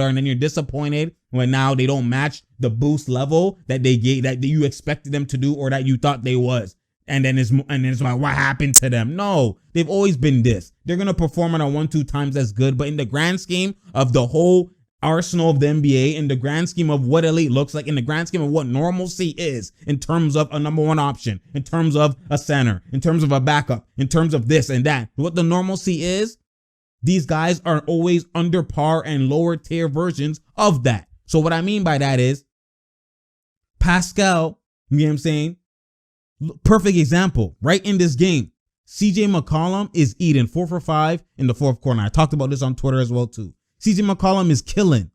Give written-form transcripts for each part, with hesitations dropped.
and then you're disappointed when now they don't match the boost level that they gave, that you expected them to do or that you thought they was. And then it's like, what happened to them? No, they've always been this. They're going to perform at a 1-2 times as good. But in the grand scheme of the whole arsenal of the NBA, in the grand scheme of what elite looks like, in the grand scheme of what normalcy is, in terms of a number one option, in terms of a center, in terms of a backup, in terms of this and that, what the normalcy is, these guys are always under par and lower tier versions of that. So what I mean by that is Pascal, you know what I'm saying? Perfect example right in this game. CJ McCollum is eating 4 for 5 in the fourth quarter. I talked about this on Twitter as well too. CJ McCollum is killing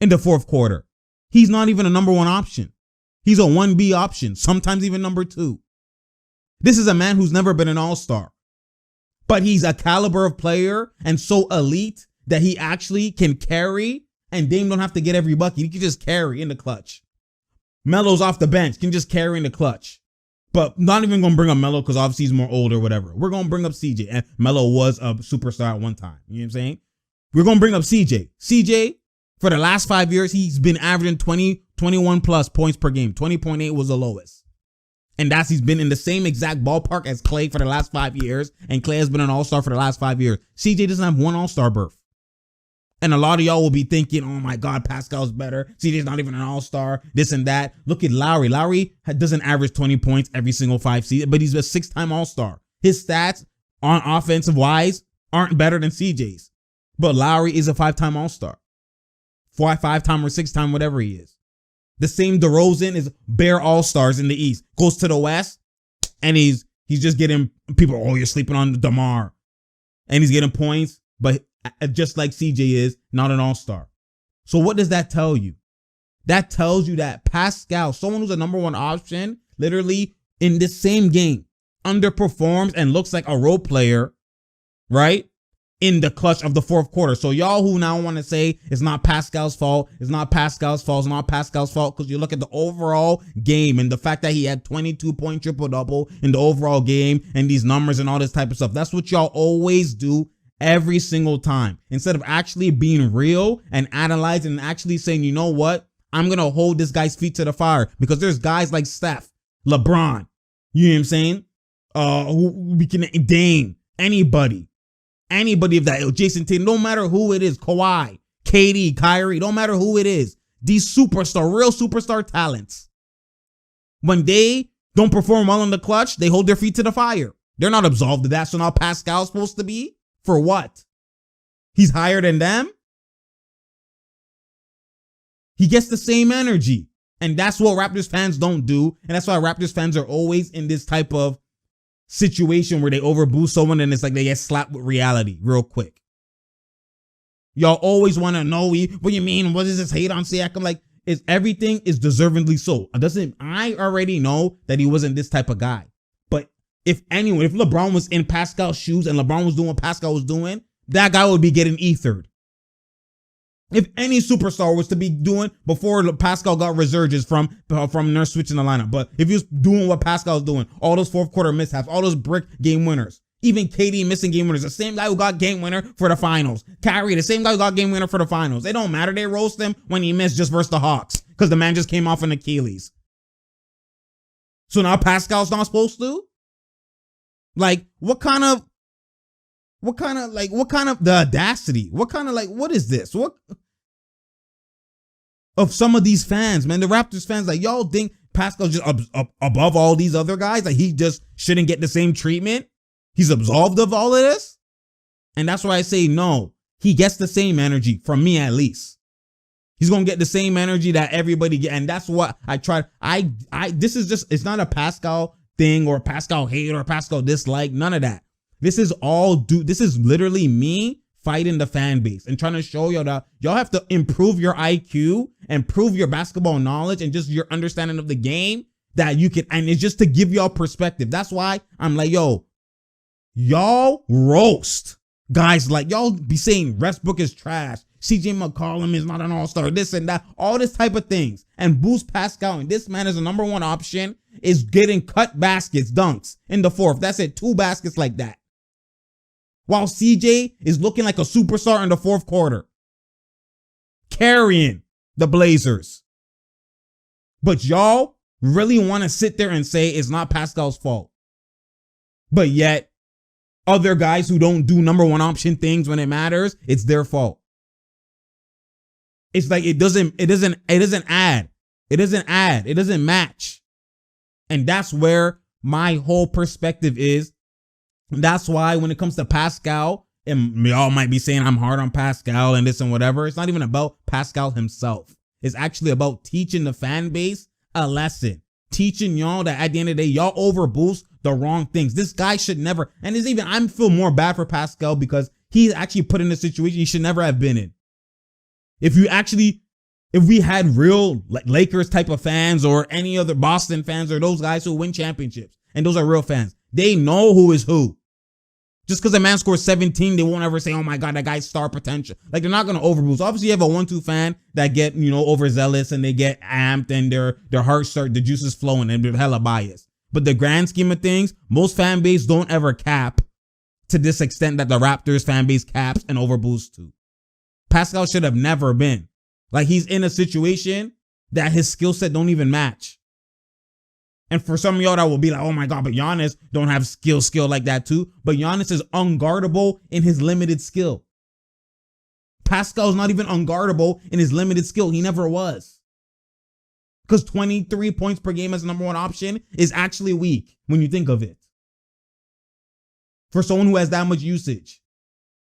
in the fourth quarter. He's not even a number one option. He's a 1B option, sometimes even number 2. This is a man who's never been an all-star, but he's a caliber of player and so elite that he actually can carry, and Dame don't have to get every bucket. He can just carry in the clutch. Melo's off the bench, can just carry in the clutch. But not even going to bring up Melo because obviously he's more older or whatever. We're going to bring up CJ. And Melo was a superstar at one time. You know what I'm saying? We're going to bring up CJ. CJ, for the last 5 years, he's been averaging 21 plus points per game. 20.8 was the lowest. And he's been in the same exact ballpark as Clay for the last 5 years. And Clay has been an all-star for the last 5 years. CJ doesn't have one all-star berth. And a lot of y'all will be thinking, oh my God, Pascal's better. CJ's not even an all-star, this and that. Look at Lowry. Lowry doesn't average 20 points every single 5 seasons, but he's a 6-time all-star. His stats on offensive wise aren't better than CJ's. But Lowry is a 5-time all-star. 5-time or 6-time, whatever he is. The same DeRozan is bare all-stars in the East. Goes to the West, and he's just getting people, oh, you're sleeping on DeMar. And he's getting points, but just like CJ is, not an all-star. So what does that tell you? That tells you that Pascal, someone who's a number one option, literally in this same game, underperforms and looks like a role player, right? In the clutch of the fourth quarter. So y'all who now want to say it's not Pascal's fault, it's not Pascal's fault, it's not Pascal's fault, because you look at the overall game and the fact that he had 22-point triple-double in the overall game and these numbers and all this type of stuff. That's what y'all always do every single time. Instead of actually being real and analyzing and actually saying, you know what? I'm going to hold this guy's feet to the fire, because there's guys like Steph, LeBron, you know what I'm saying? Who we can, Dame, anybody of that, Jason Tatum, no matter who it is, Kawhi, KD, Kyrie, don't matter who it is. These real superstar talents, when they don't perform well in the clutch, they hold their feet to the fire. They're not absolved of that. So now Pascal's supposed to be? For what? He's higher than them? He gets the same energy. And that's what Raptors fans don't do. And that's why Raptors fans are always in this type of situation where they overboost someone and it's like they get slapped with reality real quick. Y'all always want to know, what you mean? What is this hate on Siakam? Like, everything is deservedly so. I already know that he wasn't this type of guy. If LeBron was in Pascal's shoes and LeBron was doing what Pascal was doing, that guy would be getting ethered. If any superstar was to be doing before Pascal got resurgence from nurse switching the lineup, but if he was doing what Pascal was doing, all those fourth quarter mishaps, all those brick game winners, even KD missing game winners, the same guy who got game winner for the finals, Kyrie, the same guy who got game winner for the finals. It don't matter. They roast him when he missed just versus the Hawks because the man just came off an Achilles. So now Pascal's not supposed to? Like, what kind of the audacity? What is this? What of some of these fans, man, the Raptors fans, like, y'all think Pascal's just above all these other guys? Like, he just shouldn't get the same treatment? He's absolved of all of this? And that's why I say no. He gets the same energy from me, at least. He's going to get the same energy that everybody get. And that's what I tried. This is just, it's not a Pascal thing or Pascal hate or Pascal dislike, none of that. This is literally me fighting the fan base and trying to show y'all that y'all have to improve your IQ, improve your basketball knowledge and just your understanding of the game, that you can, and it's just to give y'all perspective. That's why I'm like, yo, y'all roast guys, like y'all be saying Westbrook is trash, CJ McCollum is not an all-star, this and that, all this type of things, and boost Pascal, and this man is a number one option, is getting cut baskets, dunks in the fourth. That's it, 2 baskets like that. While CJ is looking like a superstar in the fourth quarter. carrying the Blazers. But y'all really want to sit there and say it's not Pascal's fault. But yet, other guys who don't do number one option things when it matters, it's their fault. It's like it doesn't add. It doesn't match. And that's where my whole perspective is. That's why when it comes to Pascal, and y'all might be saying I'm hard on Pascal and this and whatever, it's not even about Pascal himself. It's actually about teaching the fan base a lesson. Teaching y'all that at the end of the day, y'all overboost the wrong things. This guy should never, and it's even, I feel more bad for Pascal because he's actually put in a situation he should never have been in. If we had real Lakers type of fans or any other Boston fans or those guys who win championships, and those are real fans, they know who is who. Just because a man scores 17, they won't ever say, oh my God, that guy's star potential. Like, they're not going to overboost. Obviously, you have a 1-2 fan that get, overzealous and they get amped and their hearts start, the juices flowing and they're hella biased. But the grand scheme of things, most fan base don't ever cap to this extent that the Raptors fan base caps and overboosts to. Pascal should have never been. Like, he's in a situation that his skill set don't even match. And for some of y'all that will be like, oh my God, but Giannis don't have skill like that too. But Giannis is unguardable in his limited skill. Pascal's not even unguardable in his limited skill. He never was. Because 23 points per game as the number one option is actually weak when you think of it. For someone who has that much usage,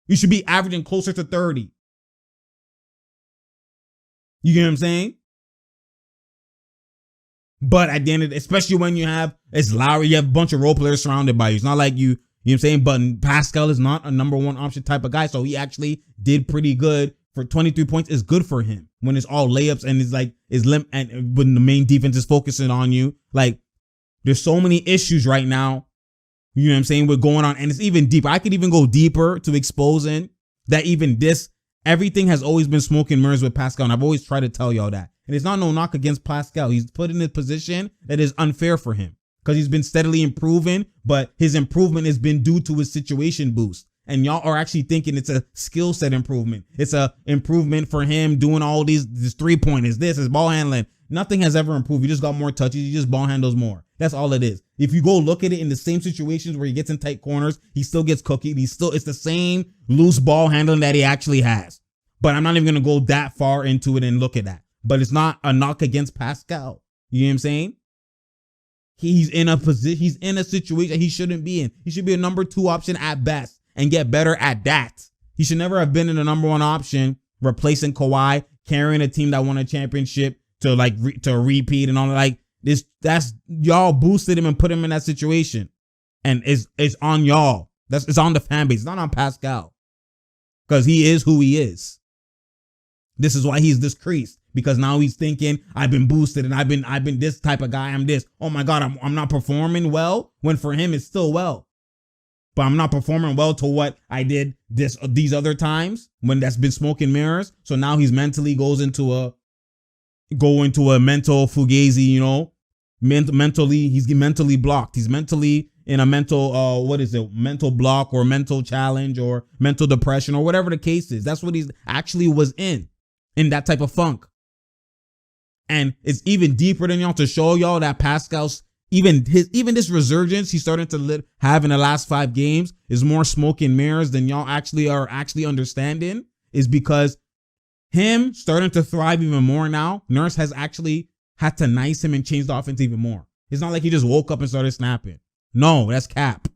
you should be averaging closer to 30. You get what I'm saying? But at the end of it, especially when you have, it's Lowry, you have a bunch of role players surrounded by you. It's not like you know what I'm saying? But Pascal is not a number one option type of guy. So he actually did pretty good. For 23 points is good for him when it's all layups and it's like, and when the main defense is focusing on you. Like, there's so many issues right now. You know what I'm saying? We're going on, and it's even deeper. I could even go deeper to exposing that even everything has always been smoke and mirrors with Pascal. And I've always tried to tell y'all that. And it's not no knock against Pascal. He's put in a position that is unfair for him because he's been steadily improving, but his improvement has been due to his situation boost. And y'all are actually thinking it's a skill set improvement. It's a improvement for him doing all these 3-pointers, his ball handling. Nothing has ever improved. He just got more touches. He just ball handles more. That's all it is. If you go look at it in the same situations where he gets in tight corners, he still gets cookied. It's the same loose ball handling that he actually has. But I'm not even going to go that far into it and look at that. But it's not a knock against Pascal. You know what I'm saying? He's in a position, he's in a situation he shouldn't be in. He should be a number 2 option at best and get better at that. He should never have been in a number 1 option, replacing Kawhi, carrying a team that won a championship to to repeat and all like this. That's y'all boosted him and put him in that situation. And it's on y'all. It's on the fan base. It's not on Pascal. Because he is who he is. This is why he's decreased. Because now he's thinking, I've been boosted and I've been this type of guy. I'm this. Oh my God, I'm not performing well. When for him, it's still well. But I'm not performing well to what I did these other times when that's been smoke and mirrors. So now he's mentally goes into a mental fugazi, mentally, he's mentally blocked. He's mentally in a mental, mental block or mental challenge or mental depression or whatever the case is. That's what he's actually was in that type of funk. And it's even deeper than y'all to show y'all that Pascal's even this resurgence he's starting to have in the last 5 games is more smoke and mirrors than y'all actually are understanding, is because him starting to thrive even more now, Nurse has actually had to nice him and change the offense even more. It's not like he just woke up and started snapping. No, that's cap.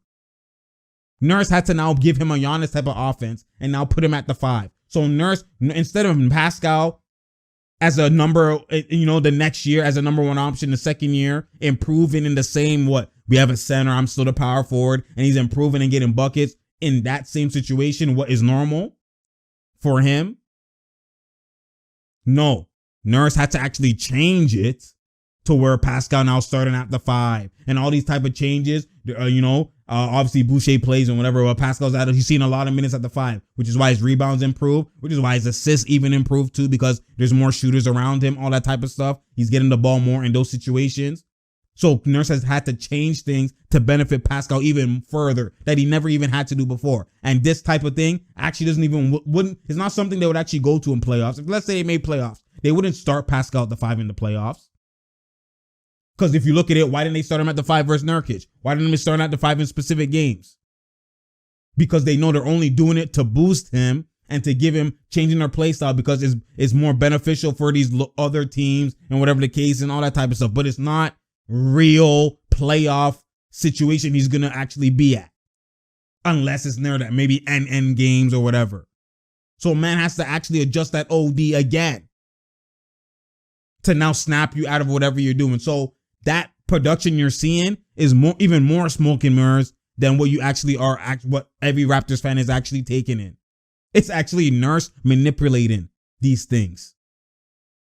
Nurse had to now give him a Giannis type of offense and now put him at the 5. So Nurse, instead of Pascal as a number, the next year as a number 1 option, the second year, improving in the same, we have a center, I'm still the power forward, and he's improving and getting buckets in that same situation, what is normal for him? No, Nurse had to actually change it to where Pascal now starting at the 5 and all these type of changes, obviously Boucher plays and whatever, but Pascal's at, he's seen a lot of minutes at the 5, which is why his rebounds improve, which is why his assists even improve too, because there's more shooters around him, all that type of stuff. He's getting the ball more in those situations. So Nurse has had to change things to benefit Pascal even further that he never even had to do before. And this type of thing actually doesn't even, it's not something they would actually go to in playoffs. If let's say they made playoffs, they wouldn't start Pascal at the 5 in the playoffs. Because if you look at it, why didn't they start him at the 5 versus Nurkic? Why didn't they start at the 5 in specific games? Because they know they're only doing it to boost him and to give him changing their play style because it's more beneficial for these other teams and whatever the case and all that type of stuff. But it's not real playoff situation he's going to actually be at. Unless it's near that maybe end games or whatever. So man has to actually adjust that OD again to now snap you out of whatever you're doing. So that production you're seeing is even more smoke and mirrors than what you actually are, what every Raptors fan is actually taking in. It's actually Nurse manipulating these things.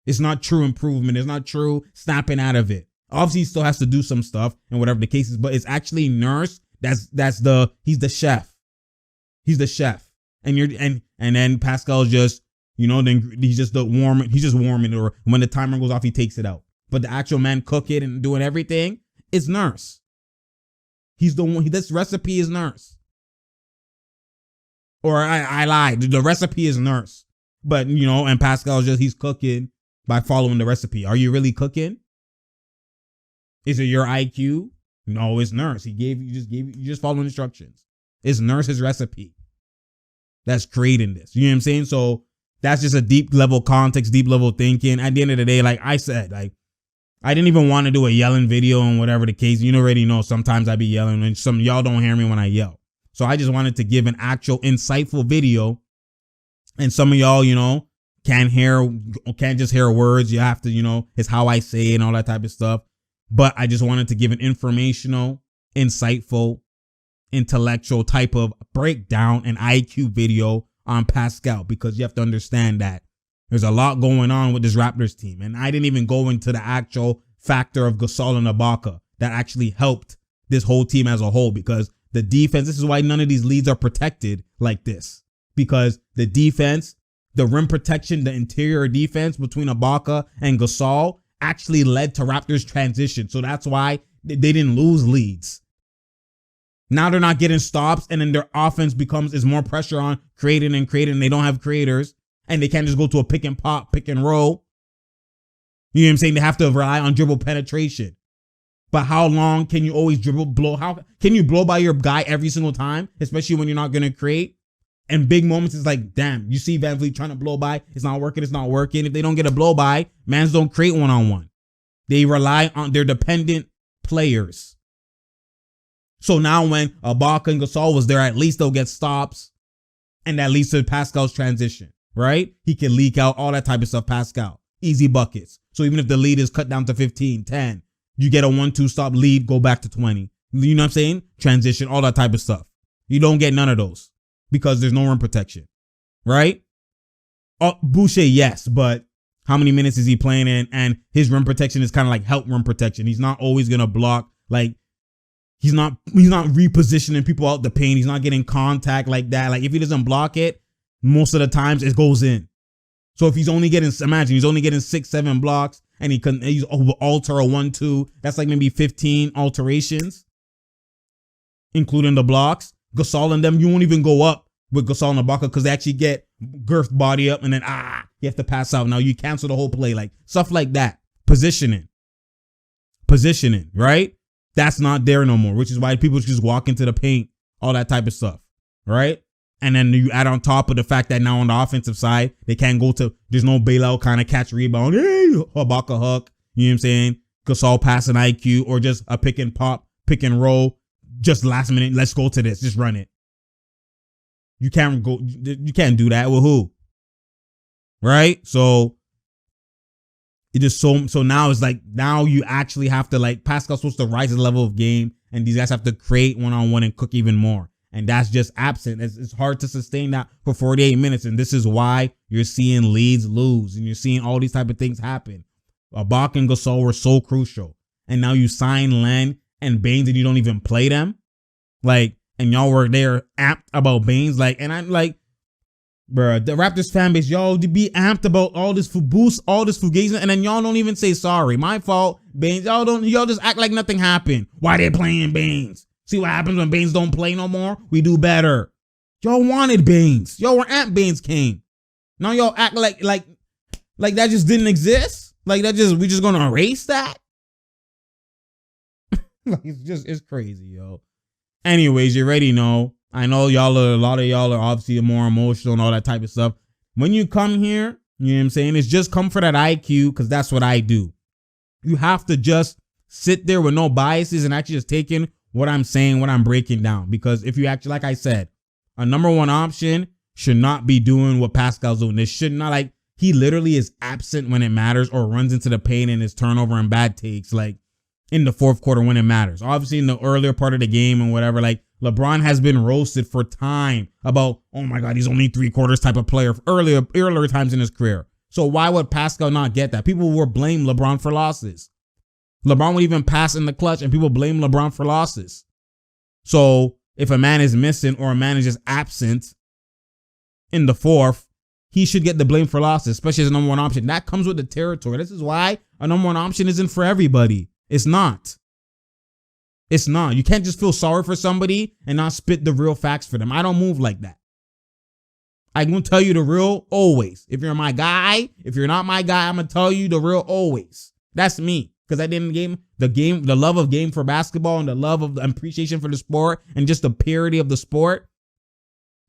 It's not true improvement. It's not true snapping out of it. Obviously, he still has to do some stuff and whatever the case is, but it's actually Nurse. He's the chef. He's the chef. And then Pascal's just, then he's just warming it, or when the timer goes off, he takes it out. But the actual man cooking and doing everything is Nurse. He's the one, this recipe is Nurse. Or I lied. The recipe is Nurse. But, and Pascal's he's cooking by following the recipe. Are you really cooking? Is it your IQ? No, it's Nurse. You just follow instructions. It's Nurse's recipe that's creating this. You know what I'm saying? So that's just a deep level context, deep level thinking. At the end of the day, like I said, I didn't even want to do a yelling video and whatever the case. You already know sometimes I be yelling and some y'all don't hear me when I yell. So I just wanted to give an actual insightful video. And some of y'all, can't just hear words. You have to, it's how I say it and all that type of stuff. But I just wanted to give an informational, insightful, intellectual type of breakdown and IQ video on Pascal, because you have to understand that there's a lot going on with this Raptors team. And I didn't even go into the actual factor of Gasol and Ibaka that actually helped this whole team as a whole, because the defense, this is why none of these leads are protected like this, because the defense, the rim protection, the interior defense between Ibaka and Gasol actually led to Raptors transition. So that's why they didn't lose leads. Now they're not getting stops, and then their offense is more pressure on creating and they don't have creators, and they can't just go to a pick and pop, pick and roll. You know what I'm saying? They have to rely on dribble penetration. But how long can you always blow? How can you blow by your guy every single time, especially when you're not going to create? And big moments is like, damn, you see Van Vliet trying to blow by. It's not working. If they don't get a blow by, mans don't create one-on-one. They rely on their dependent players. So now when Ibaka and Gasol was there, at least they'll get stops. And that leads to Pascal's transition, right? He can leak out all that type of stuff, Pascal. Easy buckets. So even if the lead is cut down to 15, 10, you get a 1-2 stop lead, go back to 20. You know what I'm saying? Transition, all that type of stuff. You don't get none of those because there's no rim protection, right? Boucher, yes, but how many minutes is he playing in? And his rim protection is kind of like help rim protection. He's not always going to block. Like, he's not repositioning people out the paint. He's not getting contact like that. Like, if he doesn't block it, most of the times it goes in. So if he's only getting 6-7 blocks, and he's alter a 1-2, that's like maybe 15 alterations, including the blocks. Gasol and them, you won't even go up with Gasol and Ibaka because they actually get girth body up and then you have to pass out. Now you cancel the whole play, like stuff like that. Positioning, right? That's not there no more, which is why people just walk into the paint, all that type of stuff, right? And then you add on top of the fact that now on the offensive side, they can't go to, there's no bailout kind of catch rebound. Hey, Ibaka hook, you know what I'm saying? Gasol passing IQ or just a pick and pop, pick and roll, just last minute, let's go to this, just run it. You can't do that with who? Right? So it just so now it's like, now you actually have to, like, Pascal's supposed to rise the level of game, and these guys have to create one-on-one and cook even more. And that's just absent. It's hard to sustain that for 48 minutes. And this is why you're seeing leads lose and you're seeing all these type of things happen. Ibaka and Gasol were so crucial. And now you sign Len and Baines and you don't even play them. Like, and y'all were there amped about Baines. Like, and I'm like, bruh, the Raptors fan base, y'all be amped about all this boost, all this fugazi, and then y'all don't even say sorry. My fault. Baines, y'all just act like nothing happened. Why they playing Baines? See what happens when Baines don't play no more? We do better. Y'all wanted Baines. Y'all were at Baines came. Now y'all act like that just didn't exist? Like we just gonna erase that? Like it's crazy, yo. Anyways, you already know. I know a lot of y'all are obviously more emotional and all that type of stuff. When you come here, you know what I'm saying? It's just come for that IQ, because that's what I do. You have to just sit there with no biases and actually just take in what I'm saying, what I'm breaking down. Because if you actually, like I said, a number one option should not be doing what Pascal's doing. This should not, like, he literally is absent when it matters or runs into the paint in his turnover and bad takes, like in the fourth quarter when it matters. Obviously in the earlier part of the game and whatever, like LeBron has been roasted for time about, oh my God, he's only 3/4 type of player earlier times in his career. So why would Pascal not get that? People will blame LeBron for losses. LeBron would even pass in the clutch and people blame LeBron for losses. So if a man is missing or a man is just absent in the fourth, he should get the blame for losses, especially as a number one option. That comes with the territory. This is why a number one option isn't for everybody. It's not. It's not. You can't just feel sorry for somebody and not spit the real facts for them. I don't move like that. I'm going to tell you the real always. If you're my guy, if you're not my guy, I'm going to tell you the real always. That's me. Because at the end of the game, the love of game for basketball and the love of the appreciation for the sport and just the purity of the sport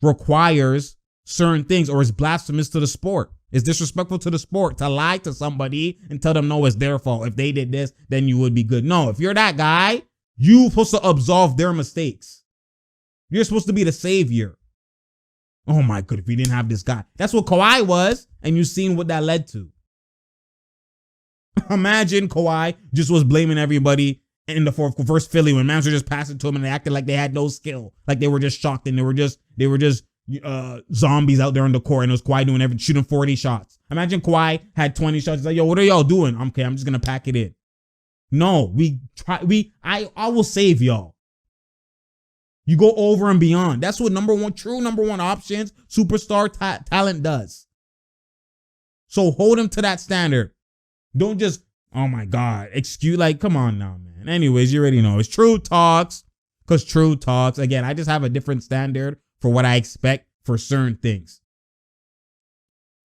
requires certain things, or is blasphemous to the sport. It's disrespectful to the sport to lie to somebody and tell them, no, it's their fault. If they did this, then you would be good. No, if you're that guy, you're supposed to absolve their mistakes. You're supposed to be the savior. Oh my God, if we didn't have this guy. That's what Kawhi was, and you've seen what that led to. Imagine Kawhi just was blaming everybody in the fourth versus Philly when mans were just passing to him and they acted like they had no skill. Like they were just shocked and they were just zombies out there on the court, and it was Kawhi doing everything, shooting 40 shots. Imagine Kawhi had 20 shots. He's like, yo, what are y'all doing? Okay, I'm just gonna pack it in. No, I will save y'all. You go over and beyond. That's what true number one options, superstar talent does. So hold him to that standard. Don't just, oh my God, come on now, man. Anyways, you already know. It's true talks, because true talks. Again, I just have a different standard for what I expect for certain things.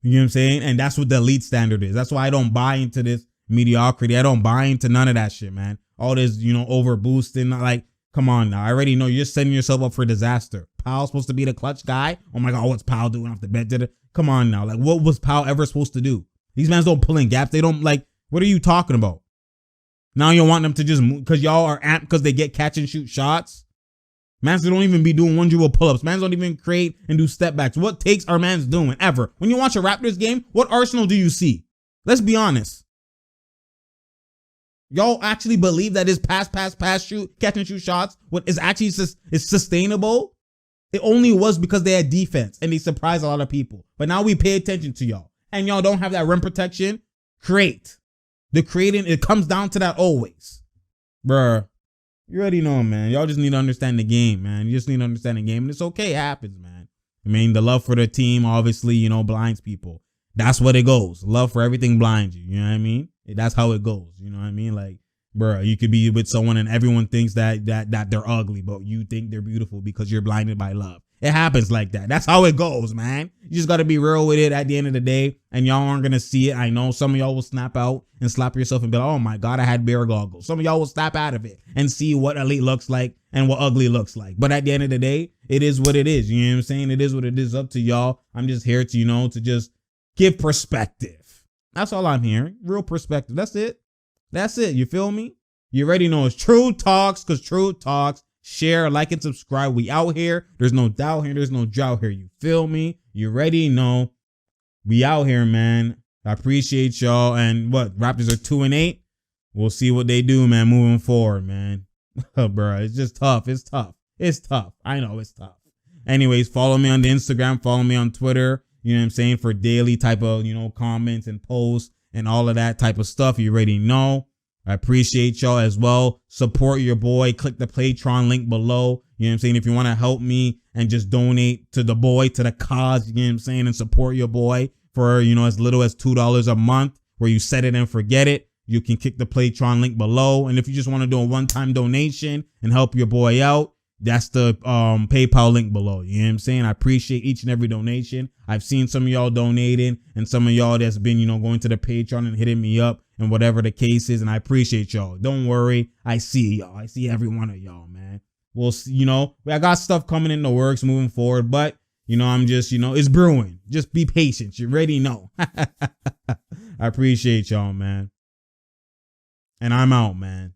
You know what I'm saying? And that's what the elite standard is. That's why I don't buy into this mediocrity. I don't buy into none of that shit, man. All this, over boosting. Like, come on now. I already know you're setting yourself up for disaster. Powell's supposed to be the clutch guy. Oh my God, what's Powell doing off the bench? Come on now. Like, what was Powell ever supposed to do? These mans don't pull in gaps. They don't, like, what are you talking about? Now you want them to just move because y'all are amped because they get catch and shoot shots. Mans don't even be doing one dribble pull-ups. Mans don't even create and do step backs. What takes are mans doing ever? When you watch a Raptors game, what arsenal do you see? Let's be honest. Y'all actually believe that is pass, shoot, catch and shoot shots, what is actually is sustainable? It only was because they had defense and they surprised a lot of people. But now we pay attention to y'all. And y'all don't have that rim protection. Create. The creating, it comes down to that always. Bruh. You already know, man. Y'all just need to understand the game, man. You just need to understand the game. And it's okay. It happens, man. I mean, the love for the team, obviously, blinds people. That's what it goes. Love for everything blinds you. You know what I mean? That's how it goes. You know what I mean? Like, bruh, you could be with someone and everyone thinks that they're ugly, but you think they're beautiful because you're blinded by love. It happens like that. That's how it goes, man. You just got to be real with it at the end of the day, and y'all aren't going to see it. I know some of y'all will snap out and slap yourself and be like, oh my God, I had bear goggles. Some of y'all will snap out of it and see what elite looks like and what ugly looks like. But at the end of the day, it is what it is. You know what I'm saying? It is what it is. Up to y'all. I'm just here to, to just give perspective. That's all I'm hearing. Real perspective. That's it. That's it. You feel me? You already know it's true talks, because true talks. Share, like, and subscribe. We out here. There's no doubt here. There's no drought here. You feel me? You already know. We out here, man. I appreciate y'all. And what? Raptors are 2-8. We'll see what they do, man, moving forward, man. Bro, it's just tough. It's tough. It's tough. I know it's tough. Anyways, follow me on the Instagram. Follow me on Twitter. You know what I'm saying? For daily type of, comments and posts and all of that type of stuff. You already know. I appreciate y'all as well. Support your boy. Click the Patreon link below. You know what I'm saying? If you want to help me and just donate to the boy, to the cause, you know what I'm saying? And support your boy for, as little as $2 a month, where you set it and forget it. you can kick the Playtron link below. And if you just want to do a one-time donation and help your boy out, that's the PayPal link below. You know what I'm saying? I appreciate each and every donation. I've seen some of y'all donating and some of y'all that's been, going to the Patreon and hitting me up and whatever the case is. And I appreciate y'all. Don't worry. I see y'all. I see every one of y'all, man. We'll see, I got stuff coming in the works moving forward, but I'm just, it's brewing. Just be patient. You already know. I appreciate y'all, man. And I'm out, man.